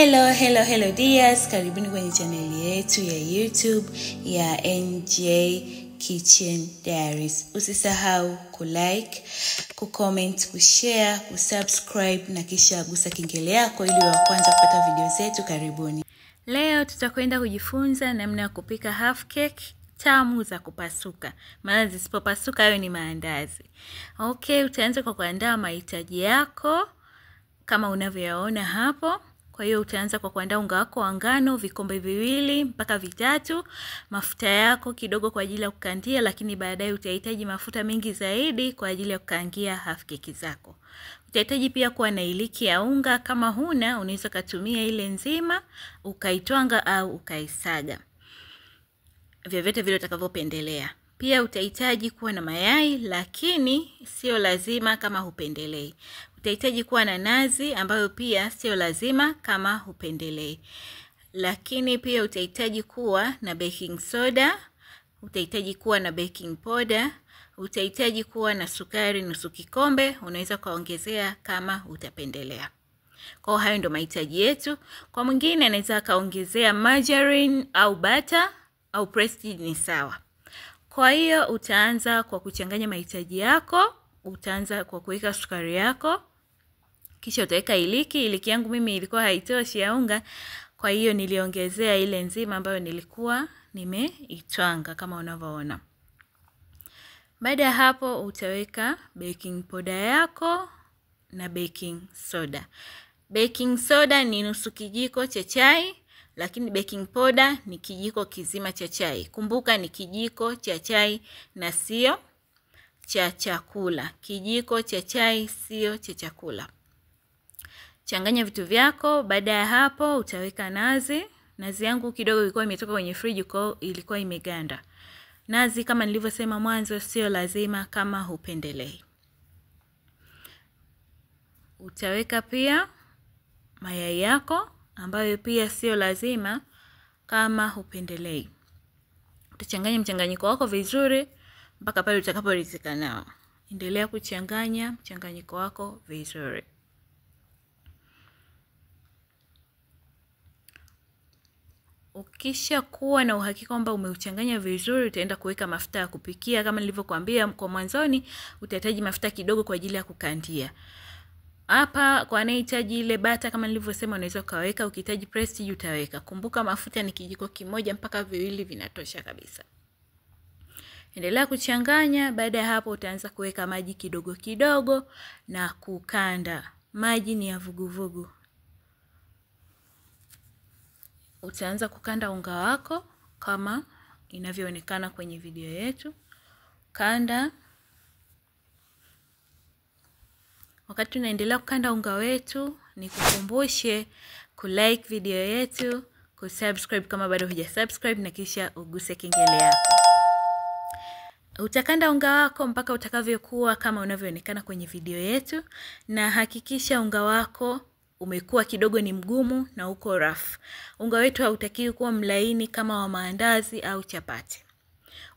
Hello dears, karibuni kwenye chaneli yetu ya YouTube ya NJ Kitchen Diaries. Usisahau kulike, kucomment, kushare, kusubscribe na kisha gusa kengele yako ili wa kwanza kupata video zetu. Karibuni. Leo tutakwenda kujifunza namna ya kupika half cake tamu za kupasuka. Maana zisipopasuka hayo ni maandazi. Okay, utaanza kwa kuandaa mahitaji yako kama unavyoyaona hapo. Kwa hiyo utaanza kwa kuandaa unga wako wa ngano vikombe 2 mpaka 3, mafuta yako kidogo kwa ajili ya kukandia, lakini baadaye utahitaji mafuta mengi zaidi kwa ajili ya kukangia half cake zako. Utahitaji pia kuwa na iliki ya unga, kama huna unaweza kutumia ile nzima ukaitwanga au ukaisaga. Vyovyote vile utakavyopendelea. Pia utahitaji kuwa na mayai, lakini sio lazima kama hupendelei. Utahitaji kuwa na nazi ambayo pia sio lazima kama hupendelei. Lakini pia utahitaji kuwa na baking soda, utahitaji kuwa na baking powder, utahitaji kuwa na sukari nusu kikombe, unaweza kaongezea kama utapendelea. Kwa hayo ndio mahitaji yetu. Kwa mwingine anaweza kaongezea margarine au butter au prestige ni sawa. Kwa hiyo utaanza kwa kuchanganya mahitaji yako, utaanza kwa kuweka sukari yako, kisha utaweka iliki. Iliki yangu mimi ilikuwa haitoshi ya unga, kwa hiyo niliongezea ile nzima ambayo nilikuwa nimeitwanga kama unavyoona. Baada ya hapo utaweka baking powder yako na baking soda. Baking soda ni nusu kijiko cha chai, lakini baking powder ni kijiko kizima cha chai. Kumbuka ni kijiko cha chai na sio cha chakula. Kijiko cha chai sio cha chakula. Changanya vitu vyako. Baada ya hapo utaweka nazi. Nazi yangu kidogo ilikuwa imetoka kwenye friji, kwa ilikuwa imeganda. Nazi kama nilivyosema mwanzo sio lazima kama hupendelei. Utaweka pia mayai yako ambayo pia sio lazima kama hupendelei. Utachanganya mchanganyiko wako vizuri mpaka pale utakaporidhika nao. Endelea kuchanganya mchanganyiko wako vizuri. Ukisha kuwa na uhakika kwamba umeuchanganya vizuri, utaenda kuweka mafuta ya kupikia. Kama nilivyokuambia kwa mwanzoni, utahitaji mafuta kidogo kwa ajili ya kukandia. Hapa kwa anahitaji ile bata kama nilivyosema unaweza kaweka, ukihitaji prestige utaweka. Kumbuka mafuta ni kijiko kimoja mpaka 2 vinatosha kabisa. Endelea kuchanganya. Baada ya hapo utaanza kuweka maji kidogo kidogo na kukanda. Maji ni ya vuguvugu. Utaanza kukanda unga wako kama inavyoonekana kwenye video yetu. Kanda. Wakati tunaendelea kukanda unga wetu, nikukumbushe kulike video yetu, kusubscribe kama bado hujasubscribe na kisha uguse kengele yako. Utakanda unga wako mpaka utakavyokuwa kama unavyoonekana kwenye video yetu, na hakikisha unga wako umekuwa kidogo ni mgumu na uko rough. Unga wetu hautakiwi kuwa mlaini kama wa maandazi au chapati.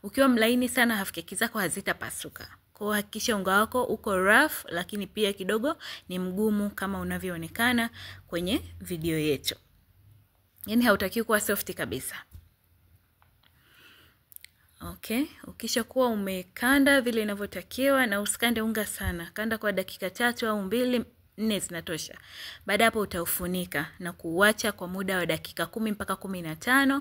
Ukiwa mlaini sana half cake zako hazitapasuka. Kwa hakikisha unga wako uko rough lakini pia kidogo ni mgumu kama unavyoonekana kwenye video yetu. Yaani hautakiwi kuwa soft kabisa. Okay, ukisha kuwa umekanda vile inavyotakiwa, na usikande unga sana. Kanda kwa dakika 3 au 2, 4 zinatosha. Baada hapo utaufunika na kuuacha kwa muda wa dakika 10 mpaka 15.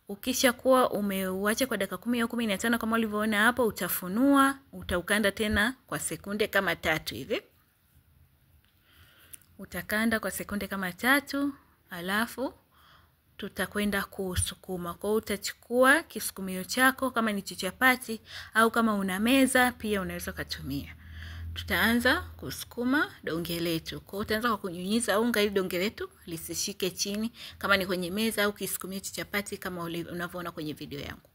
Ukisha kuwa umeuacha kwa dakika 10 au 15 kama ulivyoona hapo, utafunua, utaukanda tena kwa sekunde kama 3 hivi. Utakanda kwa sekunde kama 3, alafu tutakwenda kusukuma. Kwa hiyo utachukua kisukumio chako kama ni chapati au kama una meza pia unaweza kutumia. Tutaanza kusukuma donge letu. Kwa hiyo utaanza kwa kunyunyiza unga ili donge letu lisishike chini kama ni kwenye meza au kisukumio cha chapati kama unavyoona kwenye video yangu.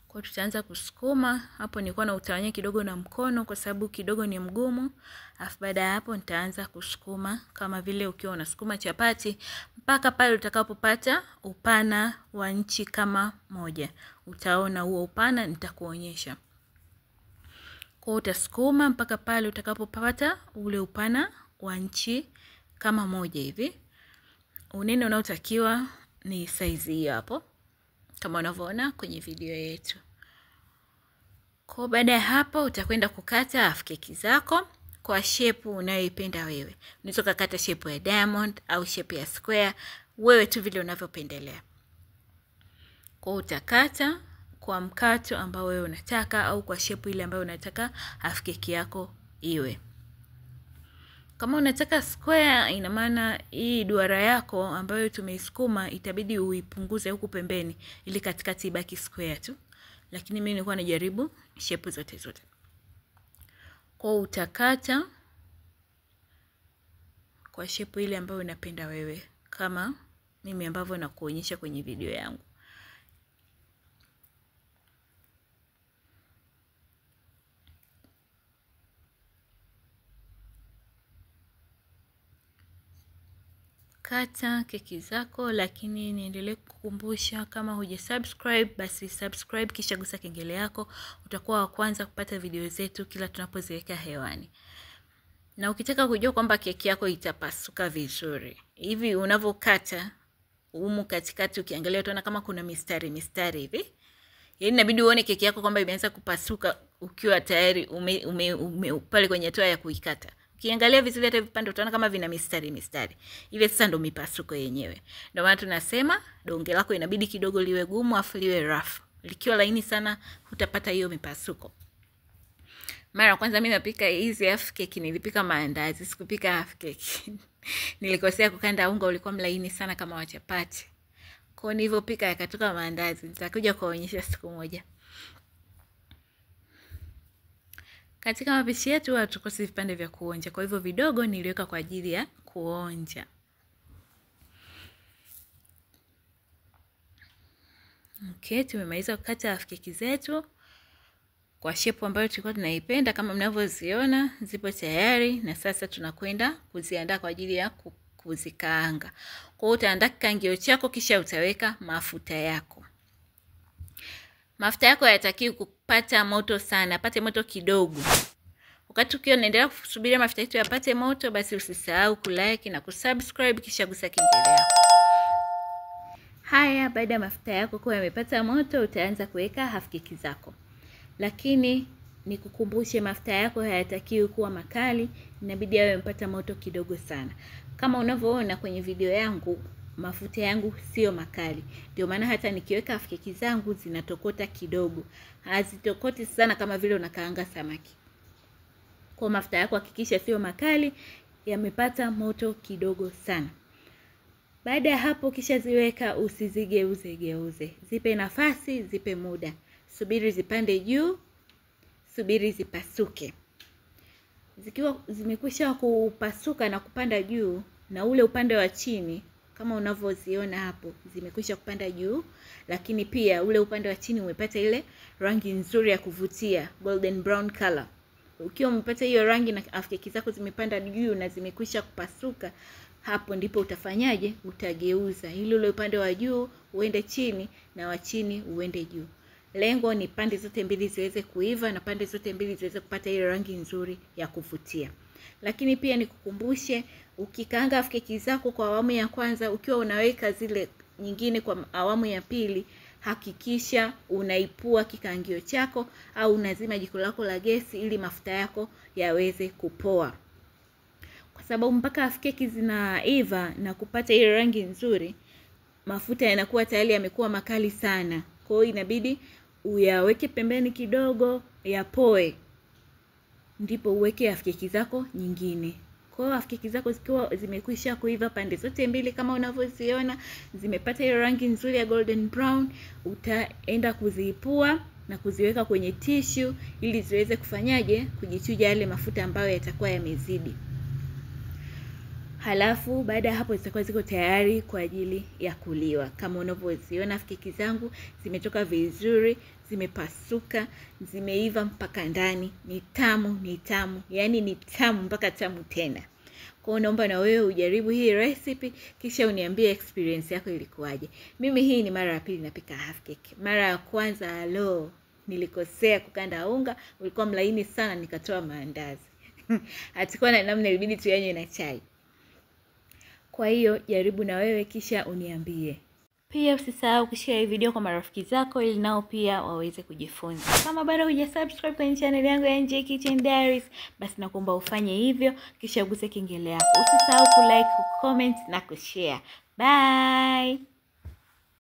Kwa tutaanza kusukuma. Hapo nilikuwa na utawanya kidogo na mkono kwa sababu kidogo ni mgumu. Alafu baada ya hapo nitaanza kusukuma kama vile ukiwa unasukuma chapati mpaka pale utakapopata upana wa inchi kama 1. Utaona huo upana nitakuonyesha. Kwa utasukuma mpaka pale utakapopata ule upana wa inchi kama moja hivi. Unene unaotakiwa ni size hiyo hapo, kama unavyoona kwenye video yetu. Kwa baada ya hapo utakwenda kukata half cake zako kwa shape unayoipenda wewe. Unaweza kukata shape ya diamond au shape ya square, wewe tu vile unavyopendelea. Kwa utakata kwa mkato ambao wewe unataka au kwa shape ile ambayo unataka half cake yako iwe. Kama unataka square, ina maana hii duara yako ambayo tumeisukuma itabidi uipunguze huku pembeni ili katikati ibaki square tu. Lakini mimi nilikuwa najaribu shape zote. Kwa utakata kwa shape ile ambayo unapenda wewe, kama mimi ambavyo nakuonyesha kwenye video yangu. Kata keki zako, lakini niendelee kukukumbusha kama hujasubscribe basi subscribe kisha gusa kengele yako, utakuwa wa kwanza kupata video zetu kila tunapoziweka hewani. Na ukitaka kujua kwamba keki yako itapasuka vizuri, hivi unavokata humu katikati ukiangalia utaona kama kuna mistari hivi. Yaani inabidi uone keki yako kwamba imeanza kupasuka ukiwa tayari pale kwenye hatua ya kuikata. Ukiangalia vizuri hata vipande utaona kama vina mistari. Ile sasa ndo mipasuko yenyewe. Ndio maana tunasema donge lako inabidi kidogo liwe gumu afu liwe rough. Likiwa laini sana hutapata hiyo mipasuko. Mara kwanza mimi napika hizi half cake, nilipika maandazi, sikupika half cake. Nilikosea kukanda unga, ulikuwa mlaini sana kama wa chapati. Kwa nilivyopika yakatoka maandazi. Nitakuja kuonyesha siku moja. Katika mapishi yetu hatukosi vipande vya kuonja. Kwa hivyo vidogo niliweka kwa ajili ya kuonja. Okay, tumemaliza kukata half cake zetu kwa shape ambayo tulikuwa tunaipenda. Kama mnavyoziona zipo tayari, na sasa tunakwenda kuziandaa kwa ajili ya kuzikaanga. Kwa hiyo utaandaa kikaangio chako kisha utaweka mafuta yako. Mafuta yako hayatakiwi kupata moto sana, pate moto kidogo. Wakati ukiwa unaendelea kusubiria mafuta yetu yapate moto, basi usisahau kulike na kusubscribe kisha gusa kengele yako. Haya, baada ya mafuta yako kuwa yamepata moto, utaanza kuweka half cake zako. Lakini nikukumbushe, mafuta yako hayatakiwi kuwa makali, inabidi yawe yamepata moto kidogo sana. Kama unavyoona kwenye video yangu, mafuta yangu sio makali. Ndio maana hata nikiweka half cake zangu zinatokota kidogo. Hazitokoti sana kama vile unakaanga samaki. Kwa mafuta yako hakikisha sio makali, yamepata moto kidogo sana. Baada ya hapo kisha ziweka, usizigeuze. Zipe nafasi, zipe muda. Subiri zipande juu, subiri zipasuke. Zikiwa zimekwisha kupasuka na kupanda juu, na ule upande wa chini kama unavyoziona hapo zimekwisha kupanda juu, lakini pia ule upande wa chini umepata ile rangi nzuri ya kuvutia, golden brown color. Ukiwa umepata hiyo rangi na half cake zako zimepanda juu na zimekwisha kupasuka, hapo ndipo utafanyaje? Utageuza ili ule upande wa juu uende chini na wa chini uende juu. Lengo ni pande zote mbili ziweze kuiva na pande zote mbili ziweze kupata ile rangi nzuri ya kuvutia. Lakini pia nikukumbushe, ukikaanga half cake zako kwa awamu ya kwanza, ukiwa unaweka zile nyingine kwa awamu ya pili, hakikisha unaipua kikaangio chako au unazima jiko lako la gesi ili mafuta yako yaweze kupoa. Kwa sababu mpaka half cake zinaiva na kupata ile rangi nzuri, mafuta yanakuwa tayari yamekuwa makali sana. Kwa hiyo inabidi uyaweke pembeni kidogo yapoe, ndipo uweke half cake zako nyingine. Kwa hiyo half cake zako zikiwa zimekwisha kuiva pande zote mbili kama unavyoziona, zimepata ile rangi nzuri ya golden brown, utaenda kuziipua na kuziweka kwenye tissue ili ziweze kufanyaje? Kujichuja yale mafuta ambayo yatakuwa yamezidi. Halafu baada ya hapo zitakuwa ziko tayari kwa ajili ya kuliwa. Kama unavyoziona half cake zangu zimetoka vizuri, zimepasuka, zimeiva mpaka ndani. Ni tamu, yani ni tamu mpaka tamu tena. Kwa hiyo naomba na wewe ujaribu hii recipe kisha uniambie experience yako ilikuwaje. Mimi hii ni mara ya pili napika half cake. Mara ya kwanza nilikosea kukanda unga, ulikuwa mlaini sana nikatoa maandazi. Hatakuwa na namna, ilibidi tuyanywe na chai. Kwa hiyo jaribu na wewe kisha uniambie. Pia usisahau kushare hii video kwa marafiki zako ili nao pia waweze kujifunza. Kama bado hujasubscribe kwenye channel yangu ya NJ Kitchen Diaries, basi nakuomba ufanye hivyo kisha uguse kengele yako. Usisahau kulike, kucomment na kushare. Bye.